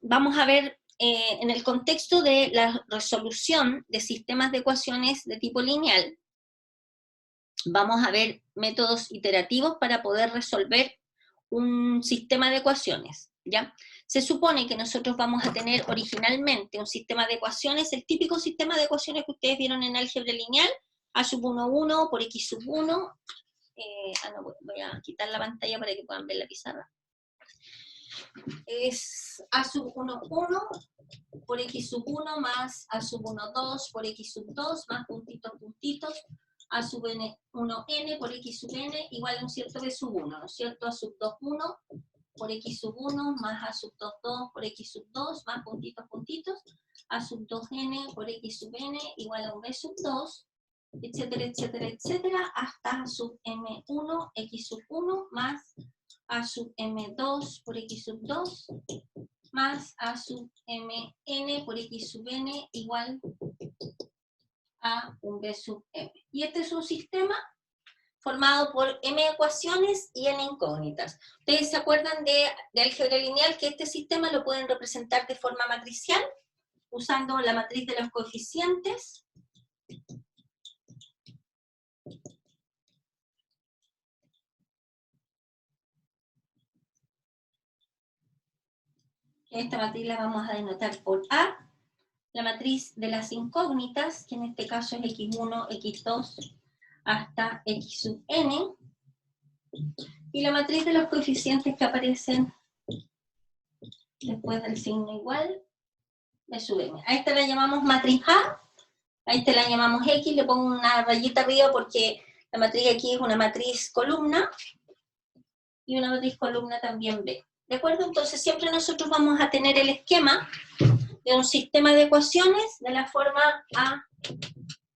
vamos a ver en el contexto de la resolución de sistemas de ecuaciones de tipo lineal, vamos a ver métodos iterativos para poder resolver un sistema de ecuaciones, ¿ya? Se supone que nosotros vamos a tener originalmente un sistema de ecuaciones, el típico sistema de ecuaciones que ustedes vieron en álgebra lineal, a sub 1, 1 por x sub 1, no, voy a quitar la pantalla para que puedan ver la pizarra. Es a sub 1, 1 por x sub 1 más a sub 1, 2 por x sub 2 más puntitos, puntitos, a sub n, 1n por x sub n igual a un cierto b sub 1, ¿no es cierto? A sub 2, 1 por x sub 1 más a sub 2, 2 por x sub 2 más puntitos, puntitos, a sub 2n por x sub n igual a un b sub 2, etcétera, etcétera, etcétera, hasta a sub m1 x sub 1 más a sub m2 por x sub 2 más a sub mn por x sub n igual a un b sub m. Y este es un sistema formado por m ecuaciones y n incógnitas. ¿Ustedes se acuerdan de álgebra lineal que este sistema lo pueden representar de forma matricial, usando la matriz de los coeficientes? Esta matriz la vamos a denotar por A, la matriz de las incógnitas, que en este caso es x1, x2, hasta x sub n, y la matriz de los coeficientes que aparecen después del signo igual, b sub m. A esta la llamamos matriz A, a esta la llamamos X, le pongo una rayita arriba porque la matriz aquí es una matriz columna, y una matriz columna también B. ¿De acuerdo? Entonces siempre nosotros vamos a tener el esquema de un sistema de ecuaciones de la forma A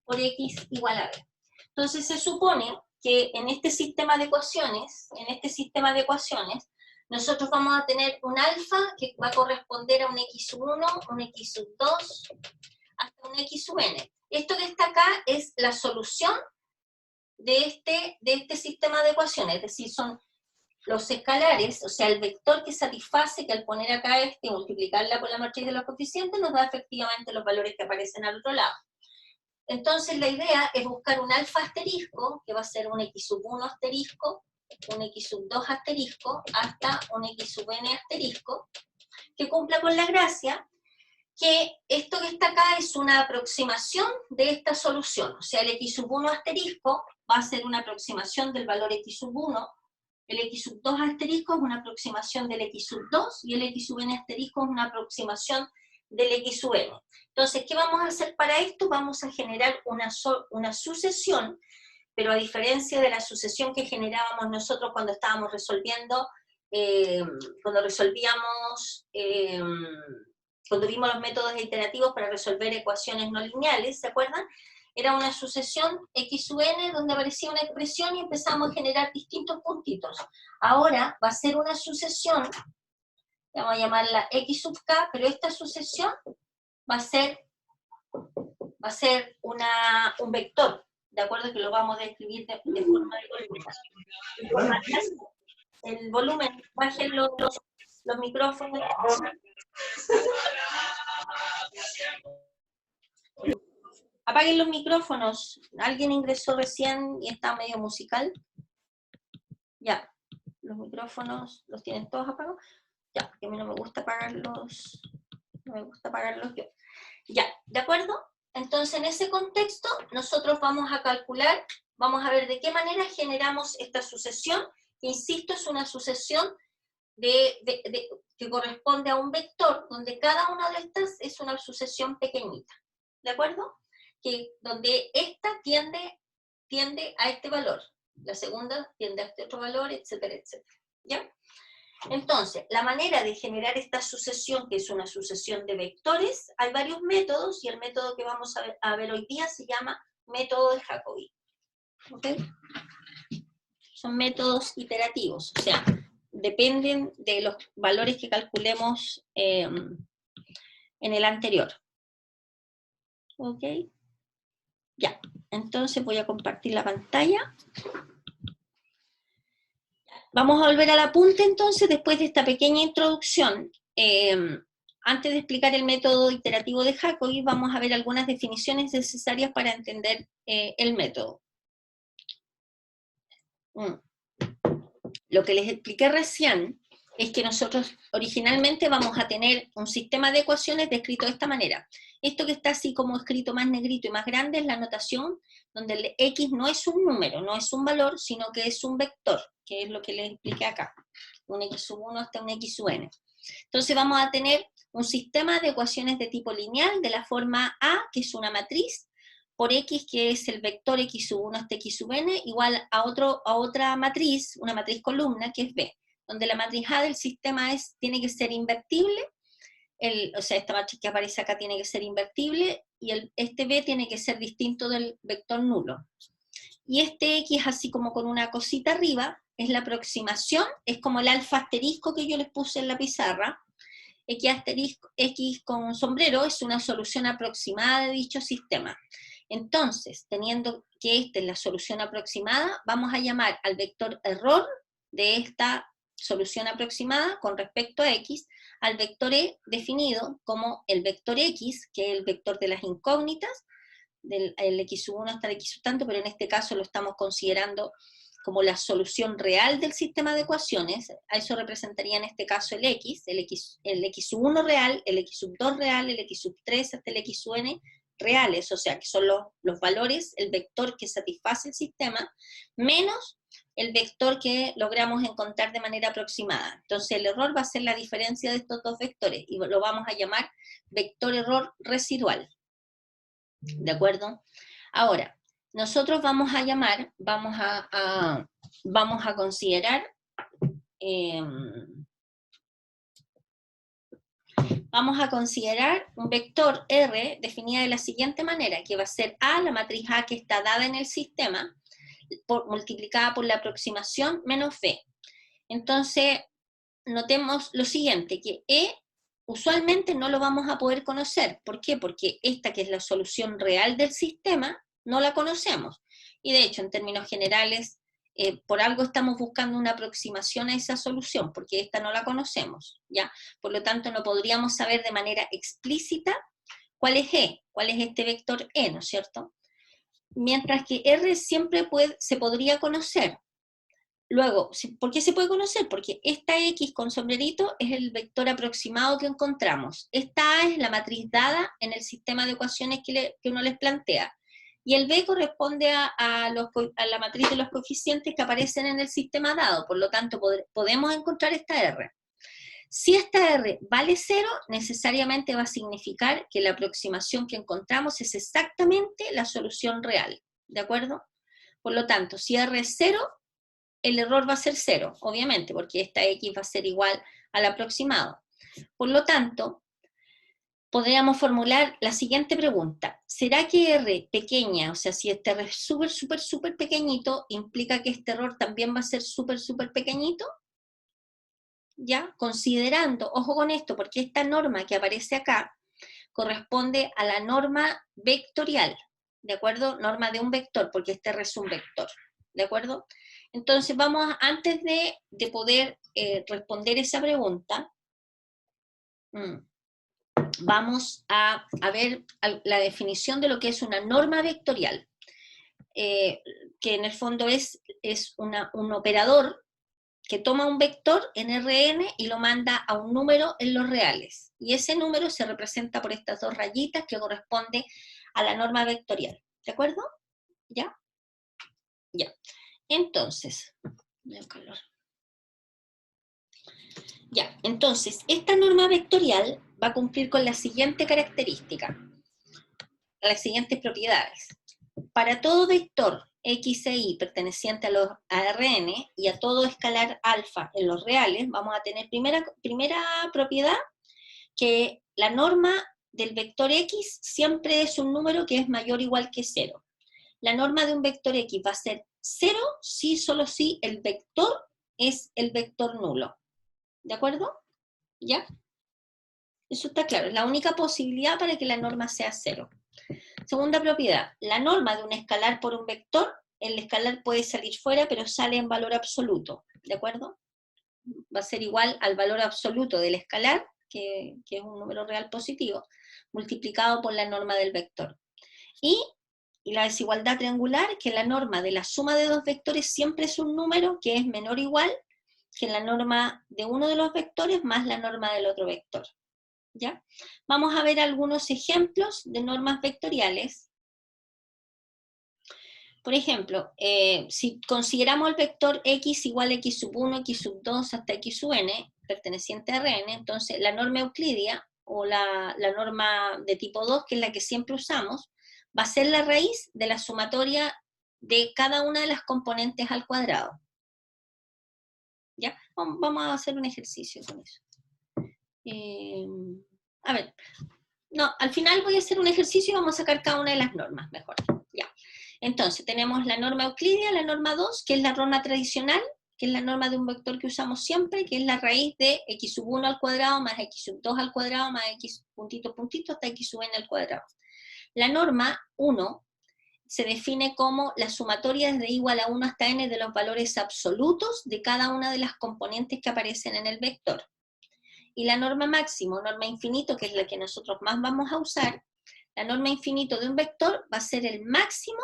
por X igual a B. Entonces se supone que en este sistema de ecuaciones, nosotros vamos a tener un alfa que va a corresponder a un x sub 1, un x sub 2, hasta un x sub n. Esto que está acá es la solución de este sistema de ecuaciones, es decir, son los escalares, o sea, el vector que satisface que al poner acá y multiplicarla por la matriz de los coeficientes nos da efectivamente los valores que aparecen al otro lado. Entonces la idea es buscar un alfa asterisco, que va a ser un x sub 1 asterisco, un x sub 2 asterisco, hasta un x sub n asterisco, que cumpla con la gracia que esto que está acá es una aproximación de esta solución. O sea, el x sub 1 asterisco va a ser una aproximación del valor x sub 1, el x sub 2 asterisco es una aproximación del x sub 2, y el x sub n asterisco es una aproximación del x sub n. Entonces, ¿qué vamos a hacer para esto? Vamos a generar una sucesión, pero a diferencia de la sucesión que generábamos nosotros cuando estábamos resolviendo, cuando vimos los métodos iterativos para resolver ecuaciones no lineales, ¿se acuerdan? Era una sucesión x sub n donde aparecía una expresión y empezamos a generar distintos puntitos. Ahora va a ser una sucesión, vamos a llamarla x sub k, pero esta sucesión va a ser un vector, ¿de acuerdo? Que lo vamos a describir de forma de volumen. El volumen, bajen los micrófonos. Apaguen los micrófonos. ¿Alguien ingresó recién y está medio musical? Ya. Los micrófonos los tienen todos apagados. Ya, porque a mí no me gusta apagarlos. No me gusta apagarlos yo. Ya, ¿de acuerdo? Entonces, en ese contexto, nosotros vamos a calcular, vamos a ver de qué manera generamos esta sucesión, que insisto, es una sucesión que corresponde a un vector, donde cada una de estas es una sucesión pequeñita. ¿De acuerdo? Donde esta tiende a este valor, la segunda tiende a este otro valor, etcétera, etcétera. ¿Ya? Entonces, la manera de generar esta sucesión, que es una sucesión de vectores, hay varios métodos, y el método que vamos a ver hoy día se llama método de Jacobi. ¿Ok? Son métodos iterativos, o sea, dependen de los valores que calculemos en el anterior. ¿Ok? Ya, entonces voy a compartir la pantalla. Vamos a volver al apunte entonces, después de esta pequeña introducción antes de explicar el método iterativo de Jacobi, vamos a ver algunas definiciones necesarias para entender el método. Lo que les expliqué recién es que nosotros originalmente vamos a tener un sistema de ecuaciones descrito de esta manera. Esto que está así como escrito más negrito y más grande es la notación donde el x no es un número, no es un valor, sino que es un vector, que es lo que les expliqué acá. Un x sub 1 hasta un x sub n. Entonces vamos a tener un sistema de ecuaciones de tipo lineal de la forma A, que es una matriz, por x, que es el vector x sub 1 hasta x sub n, igual a otra matriz, una matriz columna, que es B, donde la matriz A del sistema tiene que ser invertible, o sea, esta matriz que aparece acá tiene que ser invertible, y este B tiene que ser distinto del vector nulo. Y este X, así como con una cosita arriba, es la aproximación, es como el alfa asterisco que yo les puse en la pizarra. X con sombrero es una solución aproximada de dicho sistema. Entonces, teniendo que esta es la solución aproximada, vamos a llamar al vector error de esta solución aproximada con respecto a X, al vector E definido como el vector X, que es el vector de las incógnitas, del x sub 1 hasta el x sub tanto, pero en este caso lo estamos considerando como la solución real del sistema de ecuaciones. A eso representaría en este caso el x sub 1 real, el x sub 2 real, el x sub 3 hasta el x sub n reales, o sea que son los valores, el vector que satisface el sistema, menos el vector que logramos encontrar de manera aproximada. Entonces el error va a ser la diferencia de estos dos vectores, y lo vamos a llamar vector error residual. ¿De acuerdo? Ahora, nosotros vamos a llamar, vamos a considerar, un vector R definida de la siguiente manera, que va a ser A, la matriz A que está dada en el sistema, multiplicada por la aproximación menos B. Entonces, notemos lo siguiente, que E usualmente no lo vamos a poder conocer. ¿Por qué? Porque esta, que es la solución real del sistema, no la conocemos. Y de hecho, en términos generales, por algo estamos buscando una aproximación a esa solución, porque esta no la conocemos, ¿ya? Por lo tanto, no podríamos saber de manera explícita cuál es E, cuál es este vector E, ¿no es cierto? Mientras que R siempre se podría conocer. Luego, ¿por qué se puede conocer? Porque esta X con sombrerito es el vector aproximado que encontramos. Esta A es la matriz dada en el sistema de ecuaciones que uno les plantea. Y el B corresponde a la matriz de los coeficientes que aparecen en el sistema dado. Por lo tanto, podemos encontrar esta R. Si esta R vale 0, necesariamente va a significar que la aproximación que encontramos es exactamente la solución real. ¿De acuerdo? Por lo tanto, si R es 0, el error va a ser 0, obviamente, porque esta X va a ser igual al aproximado. Por lo tanto, podríamos formular la siguiente pregunta. ¿Será que R pequeña, o sea, si este R es súper, súper, súper pequeñito, implica que este error también va a ser súper, súper pequeñito? ¿Ya? Considerando, ojo con esto, porque esta norma que aparece acá corresponde a la norma vectorial, ¿de acuerdo? Norma de un vector, porque este R es un vector, ¿de acuerdo? Entonces antes de poder responder esa pregunta, vamos a ver la definición de lo que es una norma vectorial, que en el fondo es un operador que toma un vector en Rn y lo manda a un número en los reales. Y ese número se representa por estas dos rayitas que corresponde a la norma vectorial. ¿De acuerdo? ¿Ya? Ya. Entonces, esta norma vectorial va a cumplir con la siguiente característica, las siguientes propiedades. Para todo vector X e Y perteneciente a Rn y a todo escalar alfa en los reales, vamos a tener primera propiedad, que la norma del vector X siempre es un número que es mayor o igual que 0. La norma de un vector X va a ser 0 si, solo si el vector es el vector nulo. ¿De acuerdo? ¿Ya? Eso está claro, es la única posibilidad para que la norma sea 0. Segunda propiedad, la norma de un escalar por un vector, el escalar puede salir fuera, pero sale en valor absoluto, ¿de acuerdo? Va a ser igual al valor absoluto del escalar, que es un número real positivo, multiplicado por la norma del vector. Y la desigualdad triangular, que la norma de la suma de dos vectores siempre es un número que es menor o igual que la norma de uno de los vectores más la norma del otro vector. ¿Ya? Vamos a ver algunos ejemplos de normas vectoriales. Por ejemplo, si consideramos el vector x igual a x sub 1, x sub 2 hasta x sub n, perteneciente a Rn, entonces la norma euclidia, o la norma de tipo 2, que es la que siempre usamos, va a ser la raíz de la sumatoria de cada una de las componentes al cuadrado. ¿Ya? Vamos a hacer un ejercicio con eso. A ver, no, al final voy a hacer un ejercicio y vamos a sacar cada una de las normas, mejor. Ya. Entonces, tenemos la norma euclidia, la norma 2, que es la norma tradicional, que es la norma de un vector que usamos siempre, que es la raíz de x sub 1 al cuadrado más x sub 2 al cuadrado más x puntito puntito hasta x sub n al cuadrado. La norma 1 se define como la sumatoria desde igual a 1 hasta n de los valores absolutos de cada una de las componentes que aparecen en el vector. Y la norma máximo, norma infinito, que es la que nosotros más vamos a usar, la norma infinito de un vector va a ser el máximo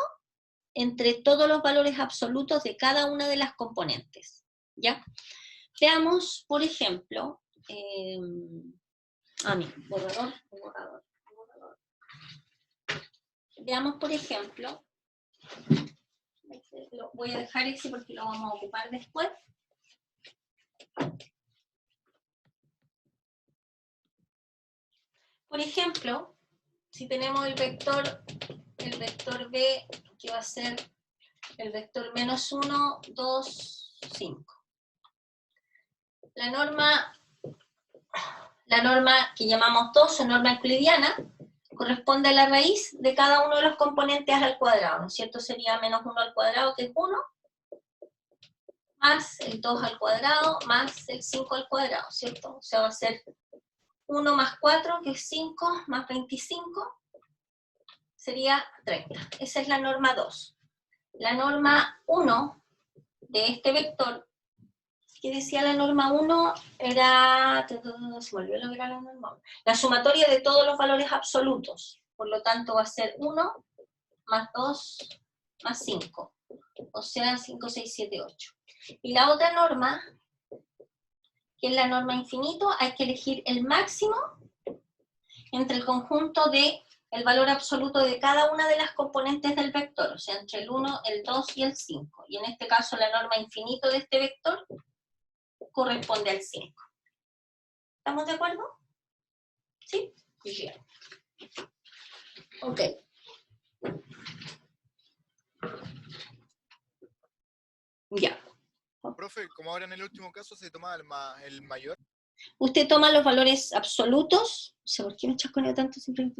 entre todos los valores absolutos de cada una de las componentes. ¿Ya? Veamos, por ejemplo, borrador. Veamos, por ejemplo, lo voy a dejar ese porque lo vamos a ocupar después. Por ejemplo, si tenemos el vector B, que va a ser el vector menos 1, 2, 5. La norma que llamamos 2, o norma euclidiana, corresponde a la raíz de cada uno de los componentes al cuadrado, ¿no es cierto? Sería menos 1 al cuadrado, que es 1, más el 2 al cuadrado, más el 5 al cuadrado, ¿cierto? O sea, va a ser 1 más 4, que es 5, más 25, sería 30. Esa es la norma 2. La norma 1 de este vector, que decía la norma 1, era, se me olvidó lo que era la norma 1, la sumatoria de todos los valores absolutos, por lo tanto va a ser 1 más 2 más 5, o sea 5, 6, 7, 8. Y la otra norma, que es la norma infinito, hay que elegir el máximo entre el conjunto de el valor absoluto de cada una de las componentes del vector, o sea, entre el 1, el 2 y el 5. Y en este caso la norma infinito de este vector corresponde al 5. ¿Estamos de acuerdo? ¿Sí? Bien. Ok. Ya. Profe, como ahora en el último caso se toma el mayor. Usted toma los valores absolutos, no sé por qué me chasconeo tanto siempre.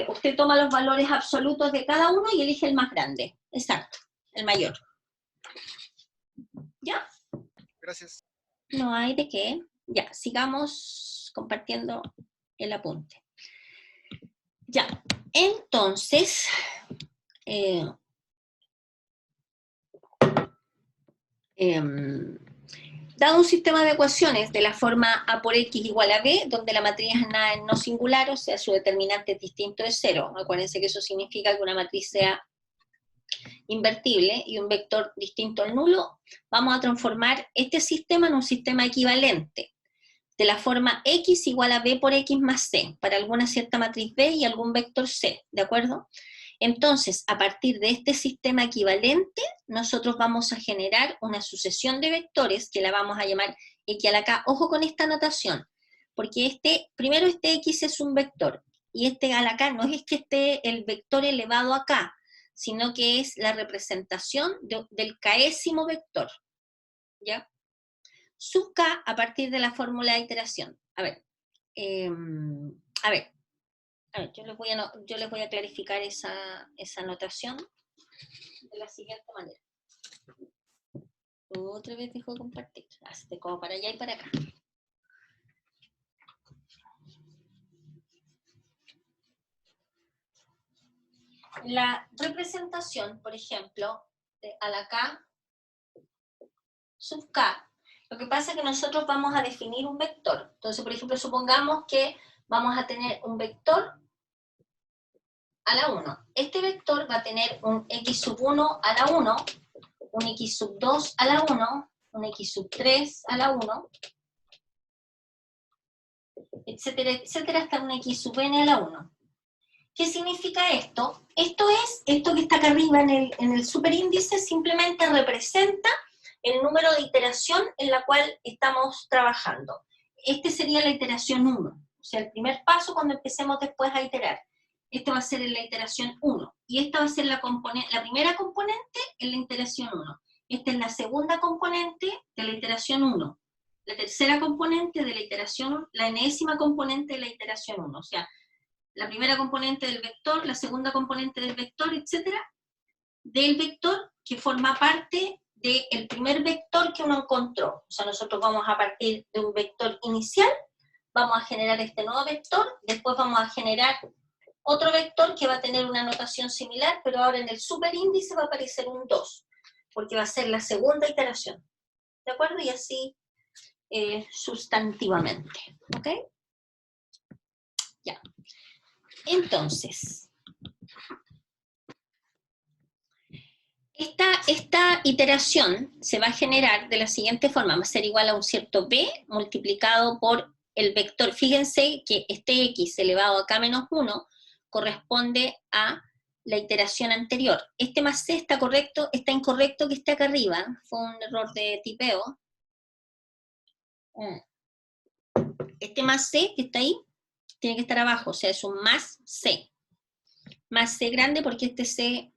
Usted toma los valores absolutos de cada uno y elige el más grande. Exacto, el mayor. ¿Ya? Gracias. No hay de qué. Ya, sigamos compartiendo el apunte. Ya, entonces, dado un sistema de ecuaciones de la forma A por X igual a B, donde la matriz es nada no singular, o sea, su determinante es distinto de 0. Acuérdense que eso significa que una matriz sea invertible y un vector distinto al nulo, vamos a transformar este sistema en un sistema equivalente, de la forma X igual a B por X más C, para alguna cierta matriz B y algún vector C, ¿de acuerdo? Entonces, a partir de este sistema equivalente, nosotros vamos a generar una sucesión de vectores que la vamos a llamar X a la K. Ojo con esta notación, porque primero este X es un vector, y este a la K no es que esté el vector elevado a K, sino que es la representación del késimo vector, ¿ya? Sub K a partir de la fórmula de iteración. A ver, yo les voy a clarificar esa notación de la siguiente manera. Otra vez dejo de compartir. Hazte como para allá y para acá. La representación, por ejemplo, de a la K sub K, Lo que pasa es que nosotros vamos a definir un vector. Entonces, por ejemplo, supongamos que vamos a tener un vector a la 1. Este vector va a tener un x sub 1 a la 1, un x sub 2 a la 1, un x sub 3 a la 1, etcétera, etcétera, hasta un x sub n a la 1. ¿Qué significa esto? Esto que está acá arriba en el superíndice simplemente representa el número de iteración en la cual estamos trabajando. Este sería la iteración 1, o sea, el primer paso cuando empecemos después a iterar. Este va a ser en la iteración 1, y esta va a ser la primera componente en la iteración 1. Esta es la segunda componente de la iteración 1. La tercera componente de la iteración 1, la enésima componente de la iteración 1, o sea, la primera componente del vector, la segunda componente del vector, etcétera, del vector que forma parte del primer vector que uno encontró. O sea, nosotros vamos a partir de un vector inicial, vamos a generar este nuevo vector, después vamos a generar otro vector que va a tener una notación similar, pero ahora en el superíndice va a aparecer un 2, porque va a ser la segunda iteración. ¿De acuerdo? Y así sustantivamente. ¿Ok? Ya. Entonces, esta iteración se va a generar de la siguiente forma, va a ser igual a un cierto b multiplicado por el vector. Fíjense que este x elevado a k menos 1 corresponde a la iteración anterior. Este más c está correcto, está incorrecto que esté acá arriba, fue un error de tipeo. Este más c que está ahí tiene que estar abajo, o sea, es un más c. Más c grande porque este c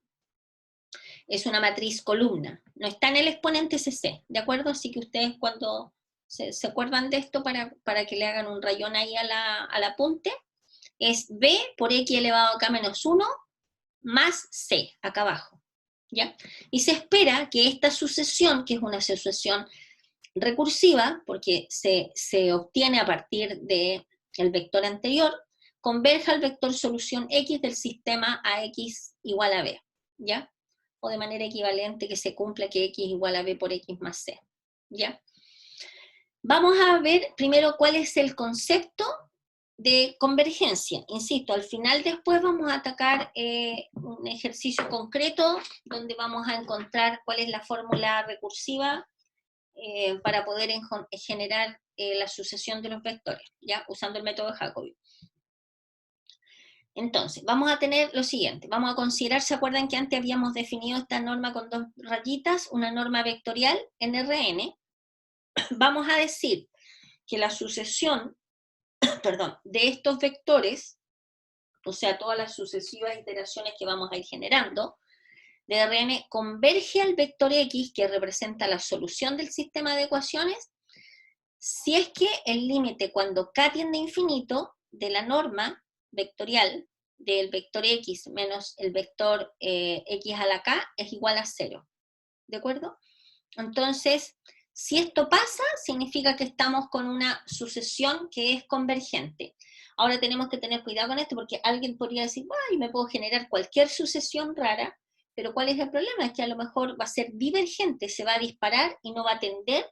es una matriz columna, no está en el exponente CC, ¿de acuerdo? Así que ustedes cuando se acuerdan de esto para que le hagan un rayón ahí al apunte, es B por X elevado a K menos 1 más C, acá abajo, ¿ya? Y se espera que esta sucesión, que es una sucesión recursiva, porque se obtiene a partir del vector anterior, converja al vector solución X del sistema AX igual a B, ¿ya? O de manera equivalente que se cumpla que X igual a B por X más C, ¿ya? Vamos a ver primero cuál es el concepto de convergencia. Insisto, al final después vamos a atacar un ejercicio concreto donde vamos a encontrar cuál es la fórmula recursiva para poder generar la sucesión de los vectores, ¿ya? Usando el método de Jacobi. Entonces, vamos a tener lo siguiente, vamos a considerar, ¿se acuerdan que antes habíamos definido esta norma con dos rayitas, una norma vectorial en Rn? Vamos a decir que la sucesión, perdón, de estos vectores, o sea, todas las sucesivas iteraciones que vamos a ir generando, de Rn converge al vector X, que representa la solución del sistema de ecuaciones, si es que el límite cuando k tiende a infinito de la norma vectorial del vector x menos el vector x a la k es igual a 0. ¿De acuerdo? Entonces, si esto pasa, significa que estamos con una sucesión que es convergente. Ahora tenemos que tener cuidado con esto porque alguien podría decir, ay, me puedo generar cualquier sucesión rara, pero ¿cuál es el problema? Es que a lo mejor va a ser divergente, se va a disparar y no va a tender,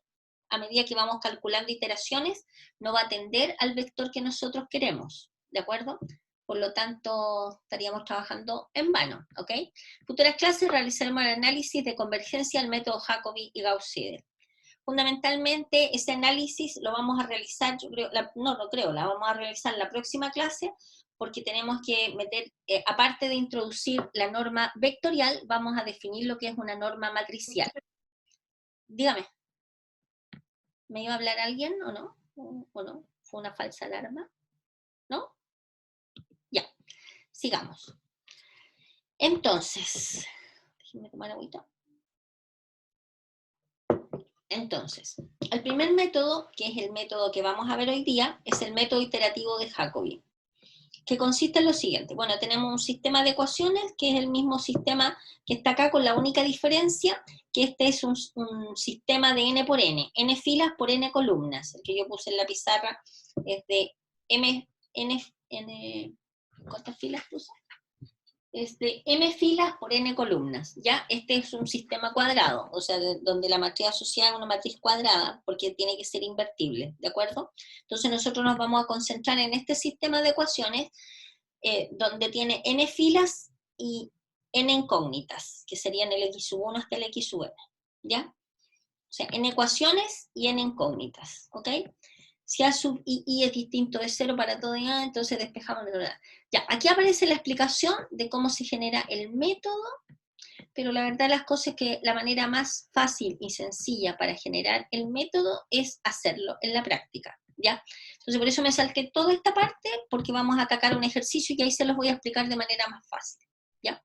a medida que vamos calculando iteraciones, no va a tender al vector que nosotros queremos, ¿de acuerdo? Por lo tanto, estaríamos trabajando en vano, ¿ok? Futuras clases realizaremos el análisis de convergencia al método Jacobi y Gauss-Seidel. Fundamentalmente, ese análisis lo vamos a realizar, yo creo, la vamos a realizar en la próxima clase, porque tenemos que meter, aparte de introducir la norma vectorial, vamos a definir lo que es una norma matricial. Dígame, ¿me iba a hablar alguien o no? ¿O no? ¿Fue una falsa alarma? ¿No? Ya, sigamos. Entonces, déjenme tomar agüita. Entonces, el primer método, que es el método que vamos a ver hoy día, es el método iterativo de Jacobi, que consiste en lo siguiente. Bueno, tenemos un sistema de ecuaciones, que es el mismo sistema que está acá, con la única diferencia que este es un sistema de n por n filas por n columnas. El que yo puse en la pizarra es de n, ¿cuántas filas puse? es de m filas por n columnas, ¿ya? Este es un sistema cuadrado, o sea, donde la matriz asociada es una matriz cuadrada, porque tiene que ser invertible, ¿de acuerdo? Entonces nosotros nos vamos a concentrar en este sistema de ecuaciones, donde tiene n filas y n incógnitas, que serían el x1 hasta el x1, ¿ya? O sea, n ecuaciones y n incógnitas, ¿ok? Si A sub I es distinto de 0 para todo A, entonces despejamos de verdad. Ya, aquí aparece la explicación de cómo se genera el método, pero la verdad las cosas es que la manera más fácil y sencilla para generar el método es hacerlo en la práctica, ¿ya? Entonces por eso me salté toda esta parte, porque vamos a atacar un ejercicio y ahí se los voy a explicar de manera más fácil, ¿ya?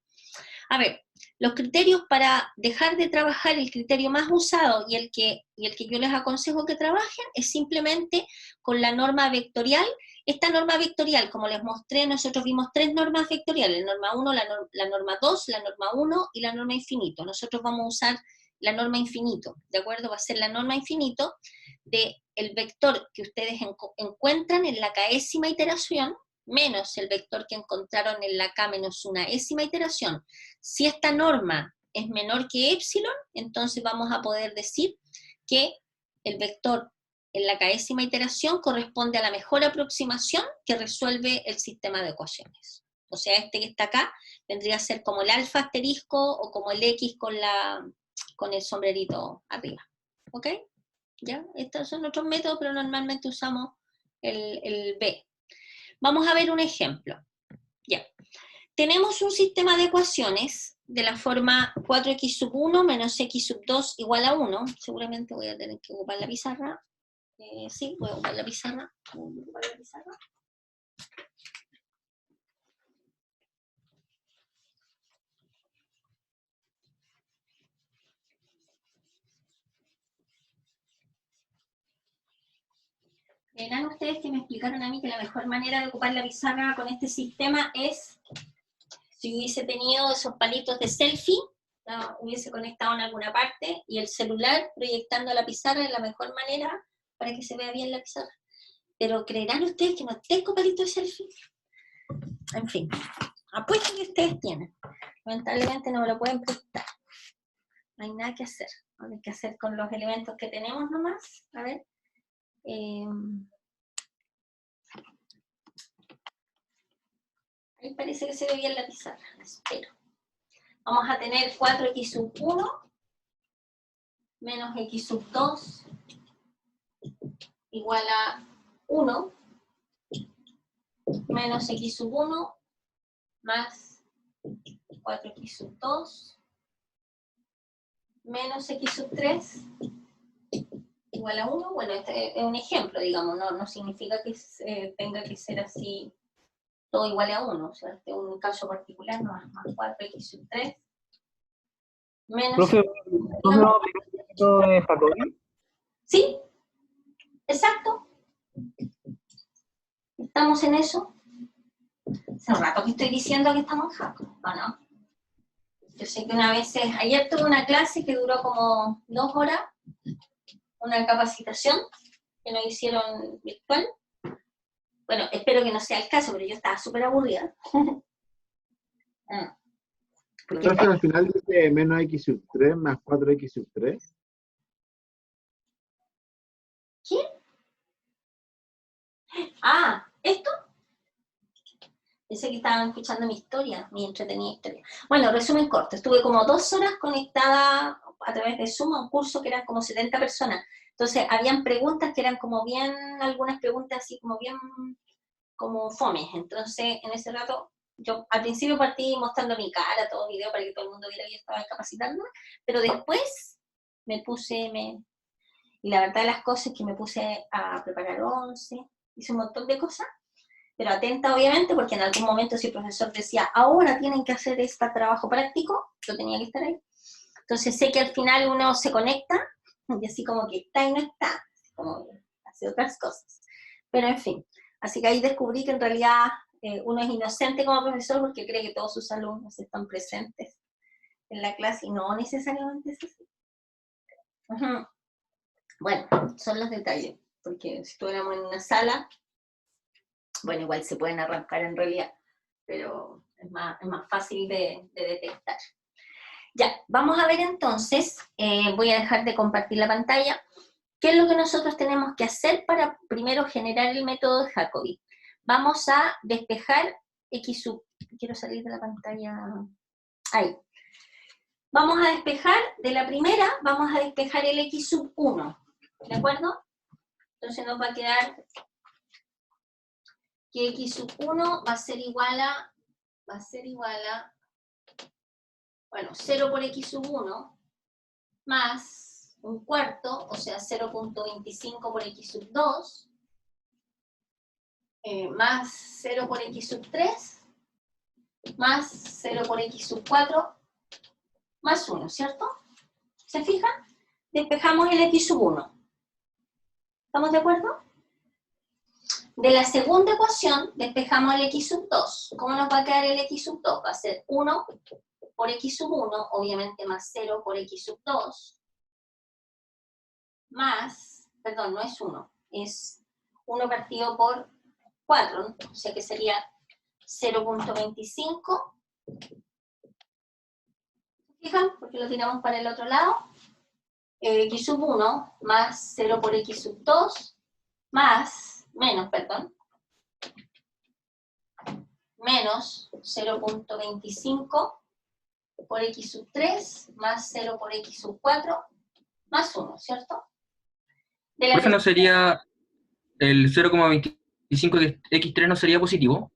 A ver, los criterios para dejar de trabajar, el criterio más usado y el que yo les aconsejo que trabajen es simplemente con la norma vectorial. Esta norma vectorial, como les mostré, nosotros vimos 3 normas vectoriales, la norma 1, la norma 2, la norma 1 y la norma infinito. Nosotros vamos a usar la norma infinito, ¿de acuerdo? Va a ser la norma infinito del vector que ustedes encuentran en la késima iteración, menos el vector que encontraron en la k menos una ésima iteración. Si esta norma es menor que épsilon, entonces vamos a poder decir que el vector en la késima iteración corresponde a la mejor aproximación que resuelve el sistema de ecuaciones. O sea, este que está acá vendría a ser como el alfa asterisco o como el x con el sombrerito arriba. ¿Ok? ¿Ya? Estos son otros métodos, pero normalmente usamos el B. Vamos a ver un ejemplo. Ya. Tenemos un sistema de ecuaciones de la forma 4x sub 1 menos x sub 2 igual a 1. Seguramente voy a tener que ocupar la pizarra. Sí, voy a ocupar la pizarra. Verán ustedes que me explicaron a mí que la mejor manera de ocupar la pizarra con este sistema es, si hubiese tenido esos palitos de selfie, ¿no? Hubiese conectado en alguna parte, y el celular proyectando la pizarra es la mejor manera para que se vea bien la pizarra. Pero creerán ustedes que no tengo palitos de selfie. En fin, apuesto que ustedes tienen. Lamentablemente no me lo pueden prestar. No hay nada que hacer. No hay que hacer con los elementos que tenemos nomás. A ver. Ahí parece que se ve bien la pizarra. Espero. Vamos a tener 4x sub 1 menos x sub 2 igual a 1 menos x sub 1 más 4x sub 2 menos x sub 3 igual a 1. Bueno, este es un ejemplo, digamos, no significa que tenga que ser así todo igual a 1. O sea, este es un caso particular, no más 4x sub 3 menos... Profe, ¿no vamos a aplicar el método de Jacobi? Sí, exacto. ¿Estamos en eso? Hace un rato que estoy diciendo que estamos en Jacobi, ¿o no? Yo sé que ayer tuve una clase que duró como 2 horas, una capacitación que nos hicieron virtual. Bueno, espero que no sea el caso, pero yo estaba súper aburrida. Entonces al final dice menos x sub 3 más 4x sub 3. ¿Qué? Ah, ¿esto? Pensé que estaban escuchando mi historia, mi entretenida historia. Bueno, resumen corto, estuve como 2 horas conectada a través de Zoom a un curso que eran como 70 personas. Entonces, habían preguntas que eran como bien, algunas preguntas así como bien, como fomes. Entonces, en ese rato, yo al principio partí mostrando mi cara, todo video, para que todo el mundo viera que yo estaba capacitando, pero después y la verdad de las cosas es que me puse a preparar 11, hice un montón de cosas, pero atenta obviamente, porque en algún momento si el profesor decía, ahora tienen que hacer este trabajo práctico, yo tenía que estar ahí. Entonces sé que al final uno se conecta, y así como que está y no está, como que hace otras cosas. Pero en fin, así que ahí descubrí que en realidad uno es inocente como profesor porque cree que todos sus alumnos están presentes en la clase y no necesariamente es así. Bueno, son los detalles, porque si estuviéramos en una sala, bueno, igual se pueden arrancar en realidad, pero es más fácil de detectar. Ya, vamos a ver entonces, voy a dejar de compartir la pantalla, qué es lo que nosotros tenemos que hacer para primero generar el método de Jacobi. Vamos a despejar X sub, quiero salir de la pantalla, ahí. Vamos a despejar, de la primera, vamos a despejar el X sub 1, ¿de acuerdo? Entonces nos va a quedar que X sub 1 va a ser igual a, bueno, 0 por X sub 1, más un cuarto, o sea, 0.25 por X sub 2, más 0 por X sub 3, más 0 por X sub 4, más 1, ¿cierto? ¿Se fijan? Despejamos el X sub 1. ¿Estamos de acuerdo? De la segunda ecuación, despejamos el X sub 2. ¿Cómo nos va a quedar el X sub 2? Va a ser 1 por X sub 1, obviamente más 0 por X sub 2, más, perdón, no es 1, es 1 partido por 4, o sea que sería 0.25. ¿Fijan? Porque lo tiramos para el otro lado. X sub 1 más 0 por X sub 2, menos 0.25 por X sub 3, más 0 por X sub 4, más 1, ¿cierto? De la Profe, ¿no sería el 0,25 de X3 no sería positivo?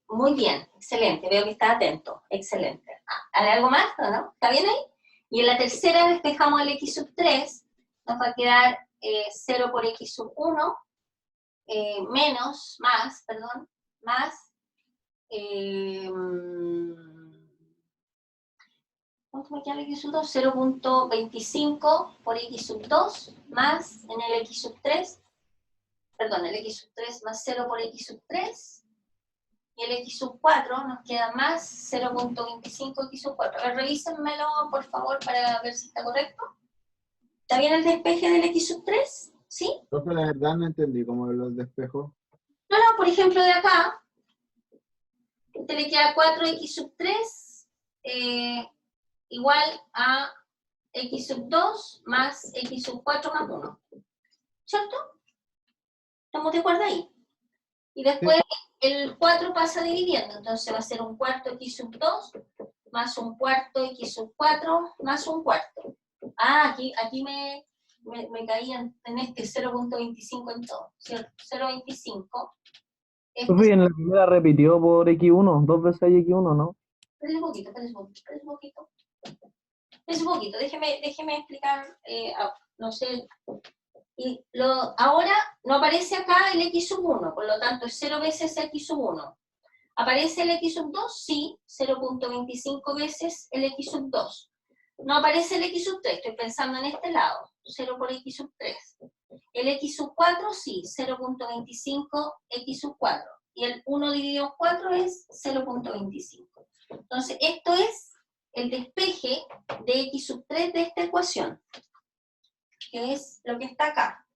Muy bien, excelente, veo que está atento, excelente. ¿Hay algo más? ¿No? ¿Está bien ahí? Y en la tercera despejamos el X sub 3, nos va a quedar 0 por X sub 1, más, ¿cuánto me queda el X sub 2? 0.25 por X sub 2, más en el X sub 3, perdón, el X sub 3 más 0 por X sub 3, y el X sub 4 nos queda más 0.25 X sub 4. A ver, revísenmelo, por favor, para ver si está correcto. ¿Está bien el despeje del X sub 3? ¿Sí? Profe, la verdad no entendí cómo los despejos. No, por ejemplo, de acá, usted le queda 4X sub 3 igual a X sub 2 más X sub 4 más 1. ¿Cierto? ¿Estamos de acuerdo ahí? Y después el 4 pasa dividiendo, entonces va a ser un cuarto X sub 2 más un cuarto X sub 4 más un cuarto. Ah, aquí me caí en este 0.25 en todo, ¿cierto? 0.25. Profe, en la primera repitió por X1, 2 veces hay X1, ¿no? Espérense un poquito, déjeme explicar, no sé. Y ahora no aparece acá el X sub 1, por lo tanto es 0 veces X sub 1. ¿Aparece el X sub 2? Sí, 0.25 veces el X sub 2. No aparece el X sub 3, estoy pensando en este lado, 0 por X sub 3. El X sub 4, sí, 0.25 X sub 4. Y el 1 dividido en 4 es 0.25. Entonces, esto es el despeje de X sub 3 de esta ecuación, que es lo que está acá.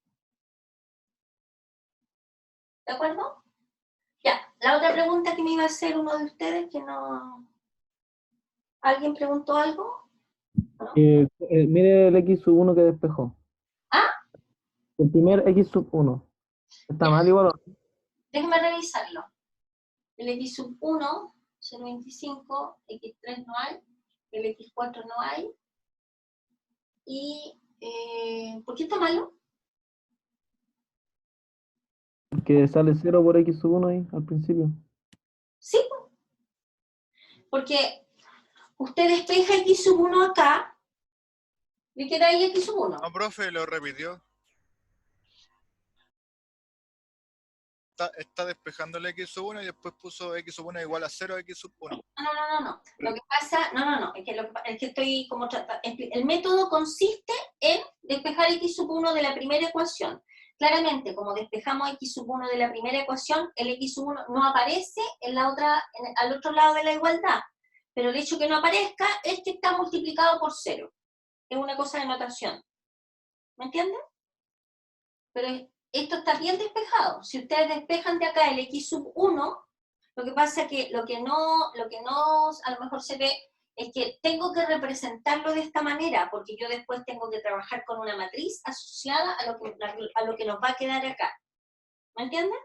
¿De acuerdo? Ya, la otra pregunta que me iba a hacer uno de ustedes, que no... ¿Alguien preguntó algo? ¿No? Mire el X sub 1 que despejó. ¿Ah? El primer X sub 1. ¿Está mal igual o no? Déjeme revisarlo. El X sub 1, 0.25, X3 no hay, el X4 no hay. Y, ¿por qué está malo? Que sale 0 por X sub 1 ahí, al principio. Sí, porque usted despeja X sub 1 acá, le queda ahí X sub 1. No, profe, lo repitió. Está despejando el X sub 1 y después puso X sub 1 igual a 0 X sub 1. No. Lo que pasa, es que estoy como el método consiste en despejar X sub 1 de la primera ecuación. Claramente, como despejamos X sub 1 de la primera ecuación, el X sub 1 no aparece al otro lado de la igualdad. Pero el hecho que no aparezca es que está multiplicado por 0. Es una cosa de notación. ¿Me entienden? Pero esto está bien despejado. Si ustedes despejan de acá el X sub 1, Lo que pasa es que lo que no a lo mejor se ve es que tengo que representarlo de esta manera, porque yo después tengo que trabajar con una matriz asociada a lo que nos va a quedar acá. ¿Me entienden?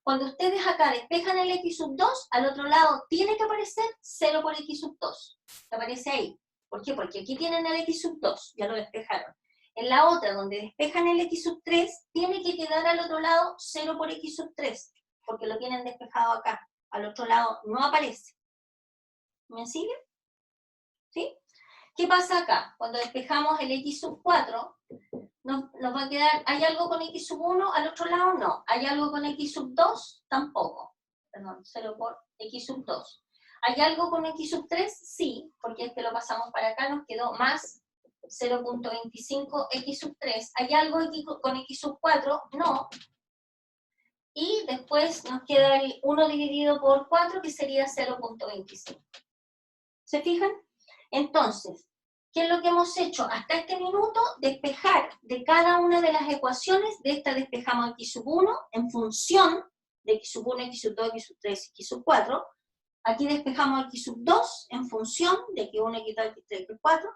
Cuando ustedes acá despejan el x sub 2, al otro lado tiene que aparecer 0 por x sub 2. Que aparece ahí. ¿Por qué? Porque aquí tienen el x sub 2, ya lo despejaron. En la otra, donde despejan el x sub 3, tiene que quedar al otro lado 0 por x sub 3, porque lo tienen despejado acá. Al otro lado no aparece. ¿Me siguen? ¿Sí? ¿Qué pasa acá? Cuando despejamos el x sub 4, nos va a quedar, ¿hay algo con x sub 1? Al otro lado no. ¿Hay algo con x sub 2? Tampoco. Perdón, 0 por x sub 2. ¿Hay algo con x sub 3? Sí, porque este lo pasamos para acá, nos quedó más 0.25 x sub 3. ¿Hay algo con x sub 4? No. Y después nos queda el 1 dividido por 4, que sería 0.25. ¿Se fijan? Entonces, ¿qué es lo que hemos hecho hasta este minuto? Despejar de cada una de las ecuaciones. De esta despejamos x sub 1 en función de x sub 1, x sub 2, x sub 3, x sub 4. Aquí despejamos x sub 2 en función de x1, x2, x3, x4.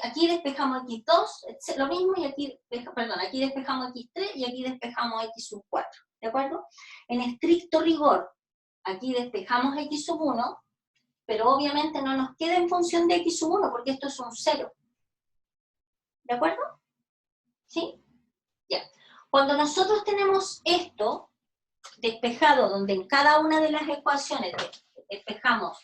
Aquí despejamos x2, lo mismo, y aquí despejamos x3 y aquí despejamos x sub 4. ¿De acuerdo? En estricto rigor, aquí despejamos x sub 1, pero obviamente no nos queda en función de x sub 1, porque esto es un 0. ¿De acuerdo? ¿Sí? Ya. Cuando nosotros tenemos esto despejado, donde en cada una de las ecuaciones despejamos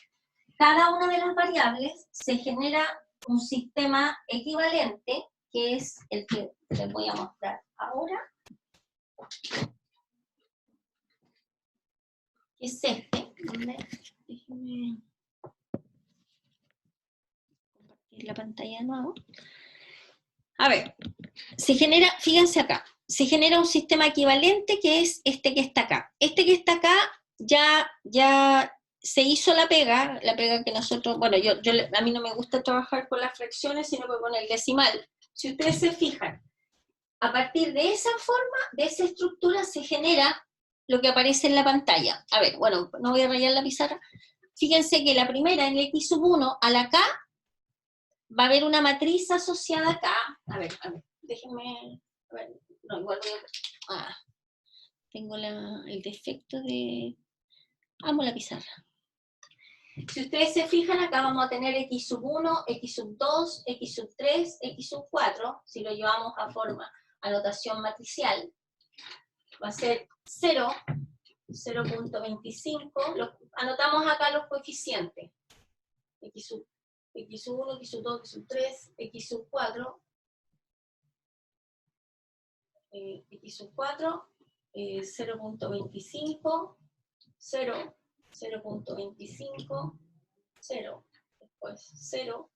cada una de las variables, se genera un sistema equivalente, que es el que les voy a mostrar ahora. Que es este. Déjenme compartir la pantalla de nuevo. A ver, se genera, fíjense acá, se genera un sistema equivalente que es este que está acá. Este que está acá ya se hizo la pega que nosotros, bueno, a mí no me gusta trabajar con las fracciones, sino que con el decimal. Si ustedes se fijan, a partir de esa forma, de esa estructura, se genera lo que aparece en la pantalla. A ver, bueno, no voy a rayar la pizarra. Fíjense que la primera, en el x sub 1, a la k, va a haber una matriz asociada acá. A ver, déjenme, a ver, no, igual voy a... tengo el defecto de... Amo la pizarra. Si ustedes se fijan, acá vamos a tener x sub 1, x sub 2, x sub 3, x sub 4, si lo llevamos a forma, a notación matricial, va a ser 0, 0.25, anotamos acá los coeficientes, x sub 1, x sub 2, x sub 3, x sub 4, x sub 4, 0.25, 0, 0.25, 0, después 0,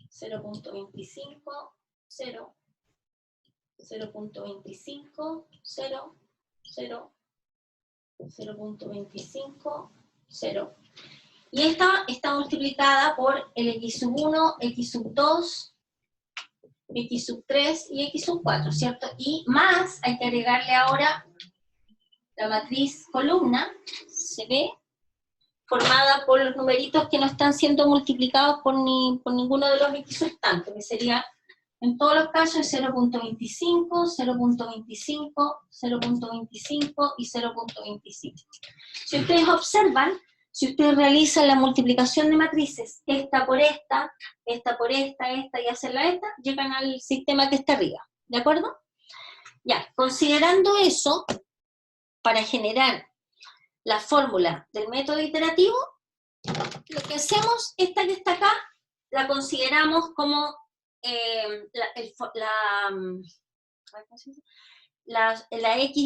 0.25, 0, 0.25, 0, 0, 0.25, 0. Y esta está multiplicada por el x sub 1, x sub 2, x sub 3 y x sub 4, ¿cierto? Y más hay que agregarle ahora la matriz columna, se ve, formada por los numeritos que no están siendo multiplicados por ninguno de los x substantes, que sería, en todos los casos, 0.25, 0.25, 0.25 y 0.25. Si ustedes observan, si ustedes realizan la multiplicación de matrices, esta por esta, esta por esta y hacerla esta, llegan al sistema que está arriba, ¿de acuerdo? Ya, considerando eso, para generar la fórmula del método iterativo, lo que hacemos, esta que está acá, la consideramos como la x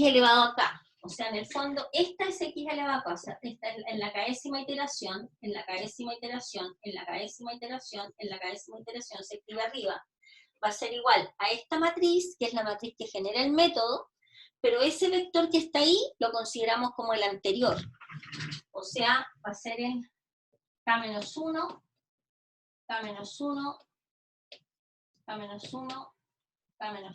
elevado a k. O sea, en el fondo, esta es x elevado a k. O sea, esta es en la késima iteración, en la késima iteración, en la késima iteración, en la késima iteración, se escribe arriba. Va a ser igual a esta matriz, que es la matriz que genera el método, pero ese vector que está ahí lo consideramos como el anterior. O sea, va a ser el k-1, k-1, k-1, k-1.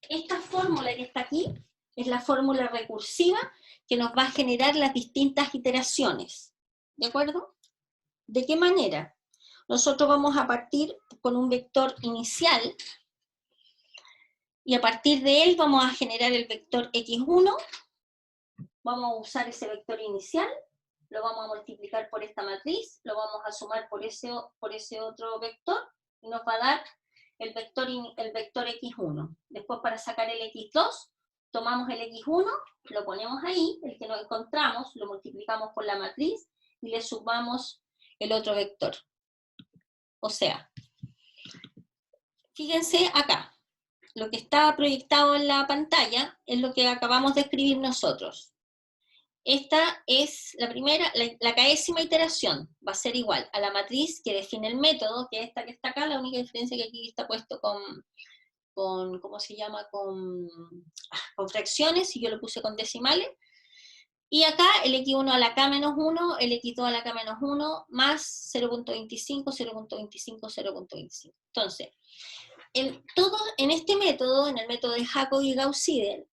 Esta fórmula que está aquí es la fórmula recursiva que nos va a generar las distintas iteraciones. ¿De acuerdo? ¿De qué manera? Nosotros vamos a partir con un vector inicial y a partir de él vamos a generar el vector x1, vamos a usar ese vector inicial, lo vamos a multiplicar por esta matriz, lo vamos a sumar por ese otro vector y nos va a dar el vector x1. Después, para sacar el x2, tomamos el x1, lo ponemos ahí, el que nos encontramos, lo multiplicamos por la matriz y le sumamos el otro vector. O sea, fíjense acá, lo que está proyectado en la pantalla es lo que acabamos de escribir nosotros. Esta es la primera, la késima iteración, va a ser igual a la matriz que define el método, que es esta que está acá, la única diferencia que aquí está puesto con ¿cómo se llama? Con fracciones, y yo lo puse con decimales. Y acá el x1 a la k menos 1, el x2 a la k menos 1, más 0.25, 0.25, 0.25. Entonces, en este método, en el método de Jacobi y Gauss-Seidel,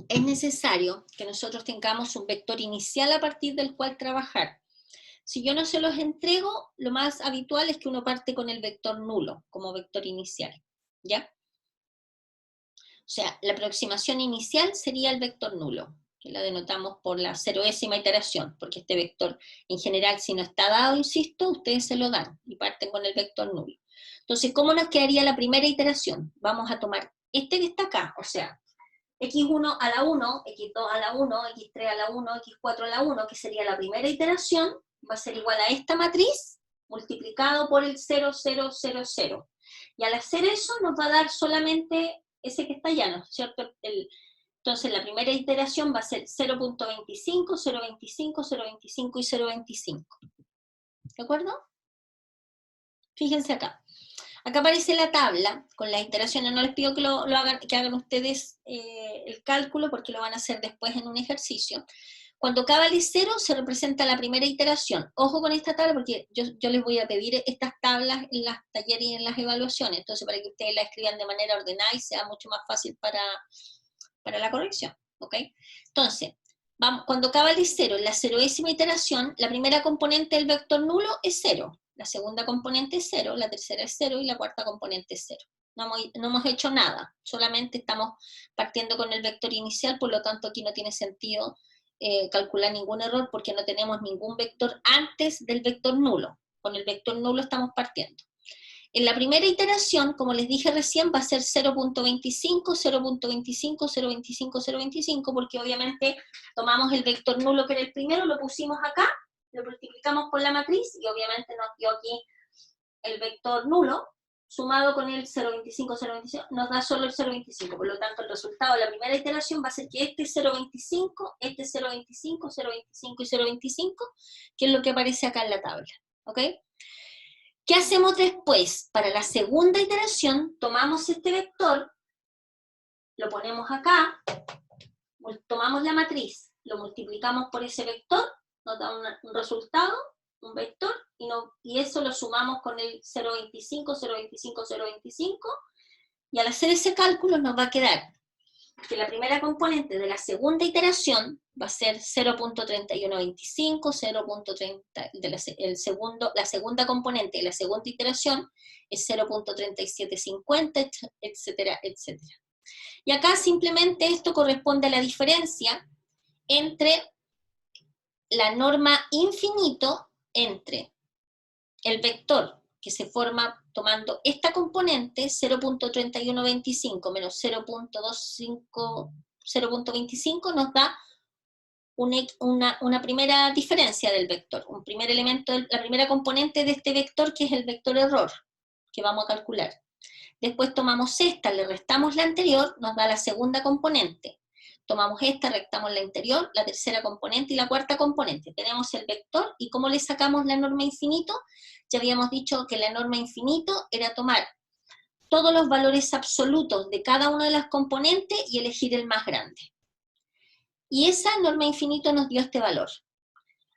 es necesario que nosotros tengamos un vector inicial a partir del cual trabajar. Si yo no se los entrego, lo más habitual es que uno parte con el vector nulo como vector inicial, ¿ya? O sea, la aproximación inicial sería el vector nulo, que la denotamos por la 0ª iteración, porque este vector, en general, si no está dado, insisto, ustedes se lo dan y parten con el vector nulo. Entonces, ¿cómo nos quedaría la primera iteración? Vamos a tomar este que está acá, o sea, x1 a la 1, x2 a la 1, x3 a la 1, x4 a la 1, que sería la primera iteración, va a ser igual a esta matriz, multiplicado por el 0, 0, 0, 0. Y al hacer eso nos va a dar solamente ese que está allá, ¿no es cierto? Entonces la primera iteración va a ser 0.25, 0.25, 0.25 y 0.25. ¿De acuerdo? Fíjense acá. Acá aparece la tabla con las iteraciones. No les pido que hagan ustedes el cálculo porque lo van a hacer después en un ejercicio. Cuando k vale 0 se representa la primera iteración. Ojo con esta tabla porque yo les voy a pedir estas tablas en los talleres y en las evaluaciones, entonces para que ustedes la escriban de manera ordenada y sea mucho más fácil para la corrección, ¿ok? Entonces, cuando k vale 0 en la 0ª iteración, la primera componente del vector nulo es 0, la segunda componente es 0, la tercera es 0 y la cuarta componente es 0. No hemos hecho nada, solamente estamos partiendo con el vector inicial, por lo tanto aquí no tiene sentido calcular ningún error porque no tenemos ningún vector antes del vector nulo. Con el vector nulo estamos partiendo. En la primera iteración, como les dije recién, va a ser 0.25, 0.25, 0.25, 0.25, porque obviamente tomamos el vector nulo que era el primero, lo pusimos acá, lo multiplicamos por la matriz, y obviamente nos dio aquí el vector nulo, sumado con el 0.25, 0.25, nos da solo el 0.25, por lo tanto el resultado de la primera iteración va a ser que este 0.25, este 0.25, 0.25 y 0.25, que es lo que aparece acá en la tabla, ¿ok? ¿Qué hacemos después? Para la segunda iteración, tomamos este vector, lo ponemos acá, tomamos la matriz, lo multiplicamos por ese vector, nos da un resultado, un vector, y eso lo sumamos con el 0.25, 0.25, 0.25, y al hacer ese cálculo nos va a quedar que la primera componente de la segunda iteración va a ser 0.3125, 0.30, la segunda componente de la segunda iteración es 0.3750, etcétera, etcétera. Y acá simplemente esto corresponde a la diferencia entre la norma infinito entre el vector que se forma tomando esta componente, 0.3125 menos 0.25 nos da una primera diferencia del vector, un primer elemento, la primera componente de este vector, que es el vector error, que vamos a calcular. Después tomamos esta, le restamos la anterior, nos da la segunda componente. Tomamos esta, restamos la anterior, la tercera componente y la cuarta componente. Tenemos el vector, y ¿cómo le sacamos la norma infinito? Ya habíamos dicho que la norma infinito era tomar todos los valores absolutos de cada una de las componentes y elegir el más grande. Y esa norma infinito nos dio este valor.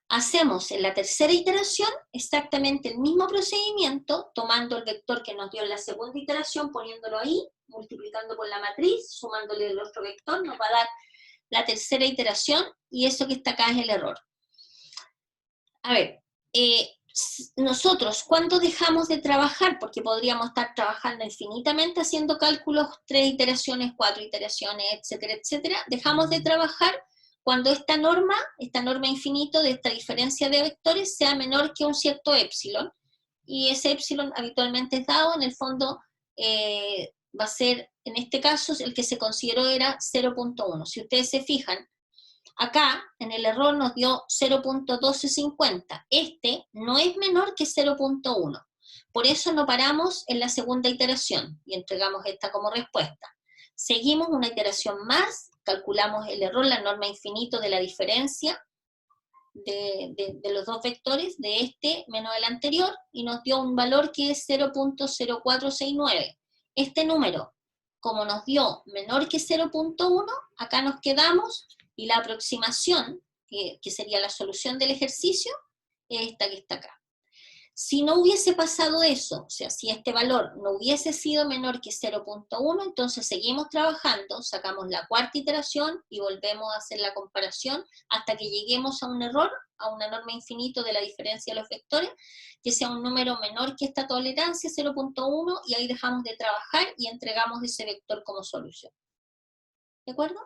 Hacemos en la tercera iteración exactamente el mismo procedimiento, tomando el vector que nos dio en la segunda iteración, poniéndolo ahí, multiplicando por la matriz, sumándole el otro vector, nos va a dar la tercera iteración, y eso que está acá es el error. A ver, nosotros, ¿cuándo dejamos de trabajar? Porque podríamos estar trabajando infinitamente haciendo cálculos, 3 iteraciones, 4 iteraciones, etcétera, etcétera. Dejamos de trabajar cuando esta norma infinito de esta diferencia de vectores sea menor que un cierto épsilon, y ese épsilon habitualmente es dado, en el fondo va a ser, en este caso, el que se consideró era 0.1. Si ustedes se fijan, acá en el error nos dio 0.1250. Este no es menor que 0.1. Por eso no paramos en la segunda iteración y entregamos esta como respuesta. Seguimos una iteración más, calculamos el error, la norma infinito de la diferencia de los dos vectores, de este menos el anterior, y nos dio un valor que es 0.0469. Este número, como nos dio menor que 0.1, acá nos quedamos, y la aproximación, que sería la solución del ejercicio, es esta que está acá. Si no hubiese pasado eso, o sea, si este valor no hubiese sido menor que 0.1, entonces seguimos trabajando, sacamos la cuarta iteración y volvemos a hacer la comparación hasta que lleguemos a un error, a una norma infinito de la diferencia de los vectores, que sea un número menor que esta tolerancia, 0.1, y ahí dejamos de trabajar y entregamos ese vector como solución. ¿De acuerdo?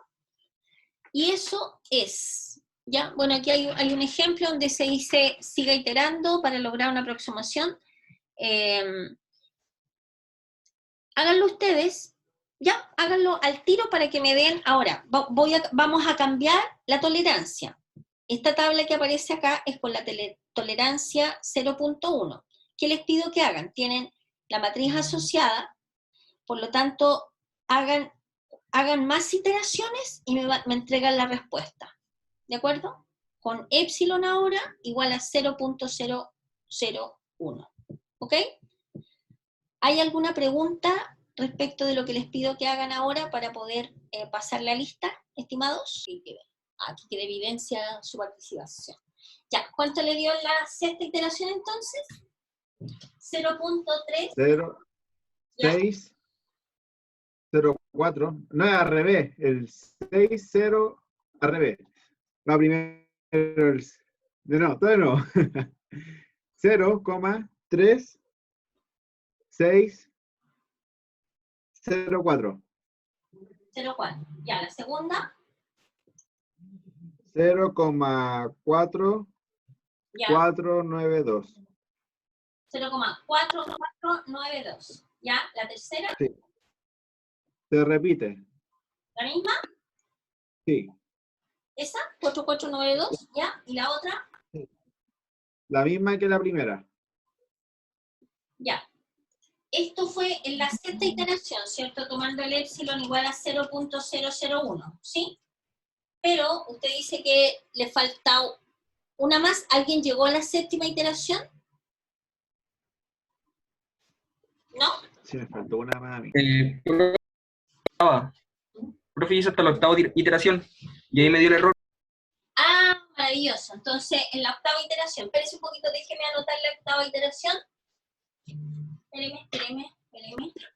Y eso es, ¿ya? Bueno, aquí hay un ejemplo donde se dice, siga iterando para lograr una aproximación. Háganlo ustedes, ¿ya? Háganlo al tiro para que me den, ahora, vamos a cambiar la tolerancia. Esta tabla que aparece acá es con la tolerancia 0.1. ¿Qué les pido que hagan? Tienen la matriz asociada, por lo tanto, hagan más iteraciones y me entregan la respuesta. ¿De acuerdo? Con épsilon ahora igual a 0.001. ¿Ok? ¿Hay alguna pregunta respecto de lo que les pido que hagan ahora para poder pasar la lista, estimados? Aquí queda evidencia su participación. Ya, ¿cuánto le dio la sexta iteración entonces? 0.3. 0, 6, 0, 4. No, es al revés. El 6, 0, al revés. Va primero el... No, todavía no. 0,3, 6, 0, 4. 0,4. Ya, la segunda. 0,4, Ya. 492. 0,4492. ¿Ya? ¿La tercera? Sí. ¿Se repite? ¿La misma? Sí. ¿Esa? 4492. ¿Ya? ¿Y la otra? Sí. La misma que la primera. Ya. Esto fue en la sexta iteración, ¿cierto? Tomando el épsilon igual a 0.001, ¿sí? Pero usted dice que le falta una más. ¿Alguien llegó a la séptima iteración? ¿No? Sí, me faltó una más a mí. Profe, hizo hasta la octava iteración y ahí me dio el error. Ah, maravilloso. Entonces, en la octava iteración, espérese un poquito, déjeme anotar la octava iteración. Espéreme.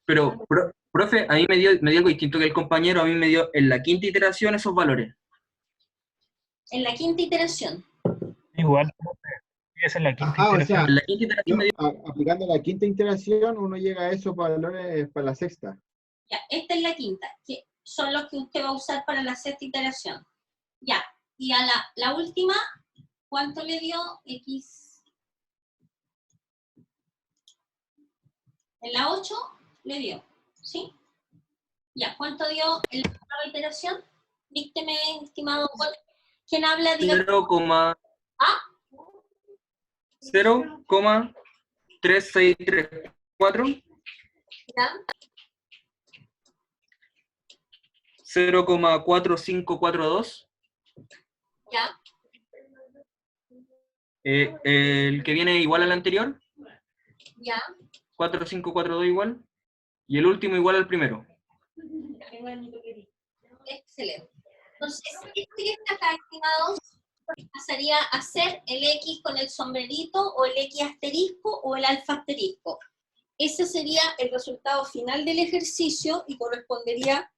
Pero, profe, a mí me dio algo distinto que el compañero, a mí me dio en la quinta iteración esos valores. En la quinta iteración. Igual, es en la quinta O iteración. sea, En la quinta iteración me dio... aplicando la quinta iteración, uno llega a esos valores para la sexta. Ya, esta es la quinta, que son los que usted va a usar para la sexta iteración. Ya, y a la última, ¿cuánto le dio X? En la 8 le dio, ¿sí? Ya, ¿cuánto dio en la octava iteración? Dícteme, estimado, ¿quién habla? Diga. 0,3634. ¿Ya? 0,4542. ¿Ya? El que viene igual al anterior, ¿Ya? 4542 igual, y el último igual al primero. Excelente. Entonces, este que está acá, estimados, pasaría a ser el X con el sombrerito, o el X asterisco, o el alfa asterisco. ese sería el resultado final del ejercicio y correspondería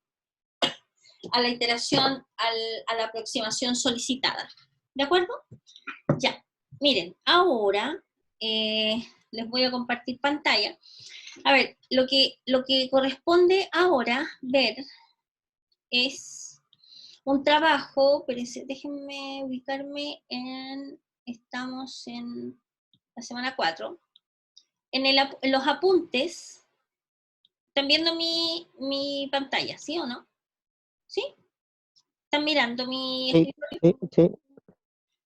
a la iteración, a la aproximación solicitada. ¿De acuerdo? Ya. Miren, ahora les voy a compartir pantalla. A ver, lo que corresponde ahora ver es un trabajo, pero déjenme ubicarme estamos en la semana 4. En los apuntes, ¿están viendo mi pantalla, sí o no? ¿Sí? ¿Están mirando mi escritorio? Sí.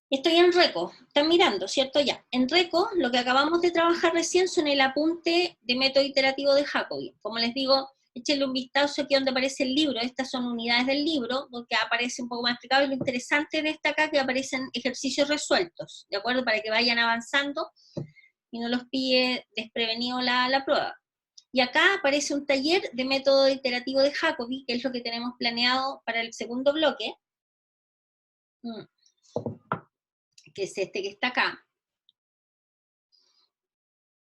Estoy en Reco, están mirando, ¿cierto? Ya. En Reco, lo que acabamos de trabajar recién son el apunte de método iterativo de Jacobi. Como les digo, échenle un vistazo aquí donde aparece el libro. Estas son unidades del libro, porque aparece un poco más explicado. Y lo interesante de esta acá es que aparecen ejercicios resueltos, ¿de acuerdo? Para que vayan avanzando y no los pille desprevenido la prueba. Y acá aparece un taller de método iterativo de Jacobi, que es lo que tenemos planeado para el segundo bloque. Que es este que está acá.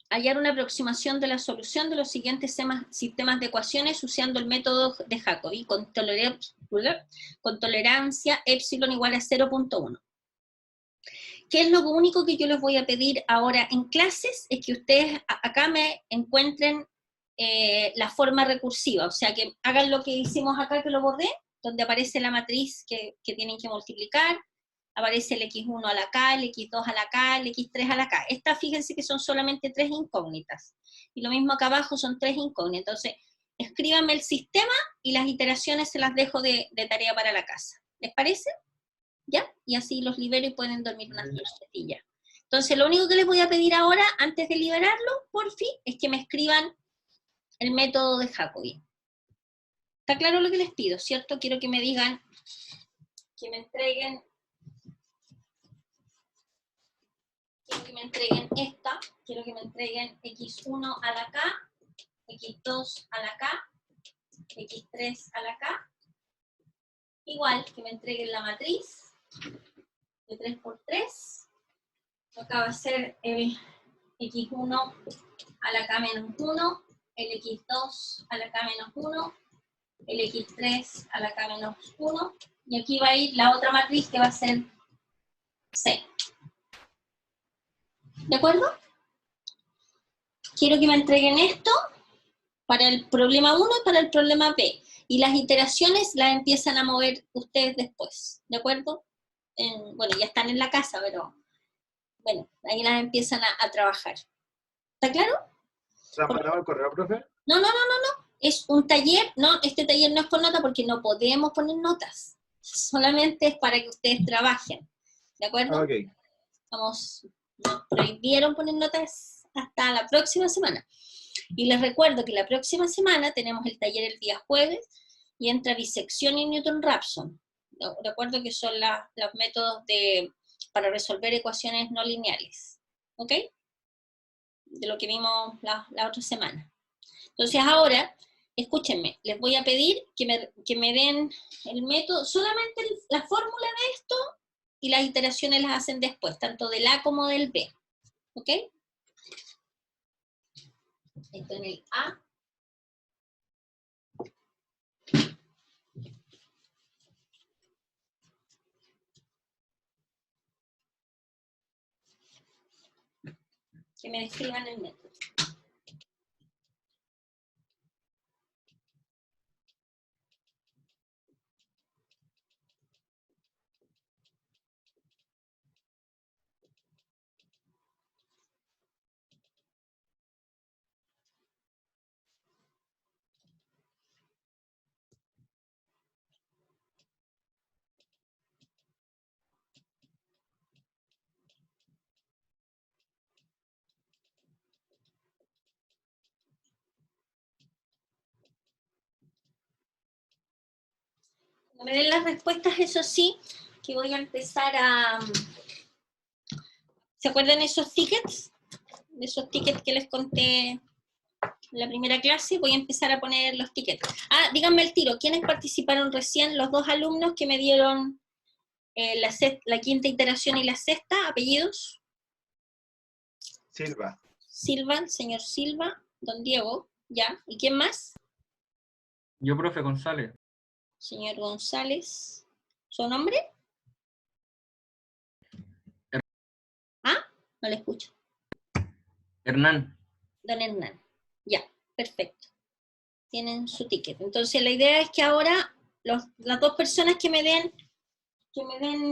Hallar una aproximación de la solución de los siguientes sistemas de ecuaciones usando el método de Jacobi con tolerancia epsilon igual a 0.1. ¿Qué es lo único que yo les voy a pedir ahora en clases? Es que ustedes acá me encuentren la forma recursiva, o sea, que hagan lo que hicimos acá, que lo borré, donde aparece la matriz que tienen que multiplicar, aparece el x1 a la k, el x2 a la k, el x3 a la k. Estas, fíjense que son solamente 3 incógnitas. Y lo mismo acá abajo son 3 incógnitas. Entonces, escríbanme el sistema y las iteraciones se las dejo de tarea para la casa. ¿Les parece? ¿Ya? Y así los libero y pueden dormir unas siestillas. Entonces, lo único que les voy a pedir ahora, antes de liberarlo, por fin, es que me escriban el método de Jacobi. ¿Está claro lo que les pido, cierto? Quiero que me digan, que me entreguen esta, quiero que me entreguen x1 a la k, x2 a la k, x3 a la k, igual que me entreguen la matriz de 3 por 3, acá va a ser el x1 a la k menos 1, el x2 a la k menos 1, el x3 a la k menos 1, y aquí va a ir la otra matriz que va a ser C. ¿De acuerdo? Quiero que me entreguen esto para el problema 1 y para el problema B. Y las iteraciones las empiezan a mover ustedes después. ¿De acuerdo? Bueno, ya están en la casa, pero bueno, ahí las empiezan a trabajar. ¿Está claro? ¿Se ha mandado el correo, profe? No. Es un taller. No, este taller no es con nota porque no podemos poner notas. Solamente es para que ustedes trabajen. ¿De acuerdo? Ok. Nos prohibieron poner notas hasta la próxima semana. Y les recuerdo que la próxima semana tenemos el taller el día jueves y entra bisección y Newton-Raphson. Recuerdo que son los métodos para resolver ecuaciones no lineales. ¿Ok? De lo que vimos la otra semana. Entonces ahora, escúchenme, les voy a pedir que me den el método, solamente la fórmula de esto, y las iteraciones las hacen después, tanto del A como del B. ¿Ok? Esto en el A. Que me describan el método. Cuando me den las respuestas, eso sí, que voy a empezar a... ¿Se acuerdan esos tickets? De esos tickets que les conté en la primera clase, voy a empezar a poner los tickets. Ah, díganme el tiro, ¿quiénes participaron recién? Los 2 alumnos que me dieron la quinta iteración y la sexta, apellidos. Silva. Silva, señor Silva. don Diego, ya. ¿Y quién más? Yo, profe González. Señor González. ¿Su nombre? ¿Ah? No le escucho. Hernán. Don Hernán. Ya, perfecto. Tienen su ticket. Entonces la idea es que ahora las dos personas que me den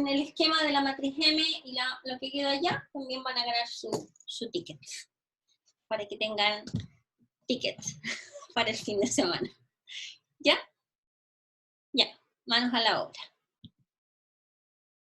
el esquema de la matriz M y lo que queda allá, también van a ganar su ticket. Para que tengan ticket para el fin de semana. ¿Ya? Ya, manos a la obra.